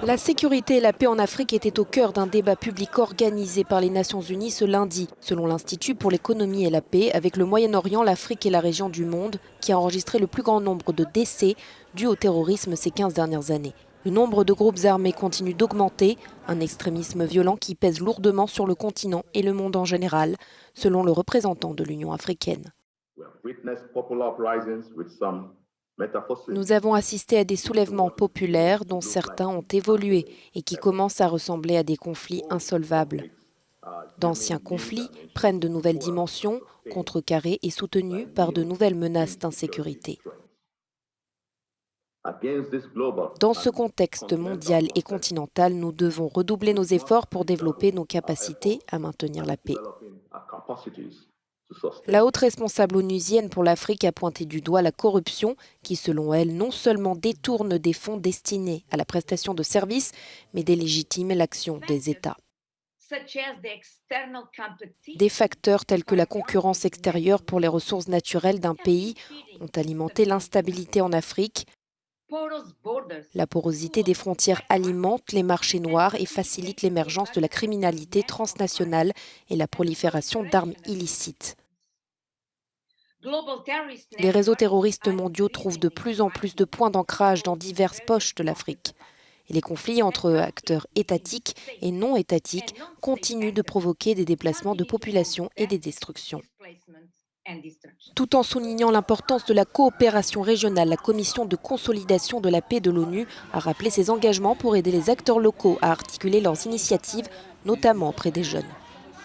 La sécurité et la paix en Afrique étaient au cœur d'un débat public organisé par les Nations Unies ce lundi, selon l'Institut pour l'économie et la paix, avec le Moyen-Orient, l'Afrique et la région du monde, qui a enregistré le plus grand nombre de décès dus au terrorisme ces 15 dernières années. Le nombre de groupes armés continue d'augmenter, un extrémisme violent qui pèse lourdement sur le continent et le monde en général, selon le représentant de l'Union africaine. Nous avons assisté à des soulèvements populaires dont certains ont évolué et qui commencent à ressembler à des conflits insolvables. D'anciens conflits prennent de nouvelles dimensions, contrecarrés et soutenus par de nouvelles menaces d'insécurité. Dans ce contexte mondial et continental, nous devons redoubler nos efforts pour développer nos capacités à maintenir la paix. La haute responsable onusienne pour l'Afrique a pointé du doigt la corruption qui, selon elle, non seulement détourne des fonds destinés à la prestation de services, mais délégitime l'action des États. Des facteurs tels que la concurrence extérieure pour les ressources naturelles d'un pays ont alimenté l'instabilité en Afrique. La porosité des frontières alimente les marchés noirs et facilite l'émergence de la criminalité transnationale et la prolifération d'armes illicites. Les réseaux terroristes mondiaux trouvent de plus en plus de points d'ancrage dans diverses poches de l'Afrique. Et les conflits entre acteurs étatiques et non étatiques continuent de provoquer des déplacements de population et des destructions. Tout en soulignant l'importance de la coopération régionale, la Commission de consolidation de la paix de l'ONU a rappelé ses engagements pour aider les acteurs locaux à articuler leurs initiatives, notamment auprès des jeunes.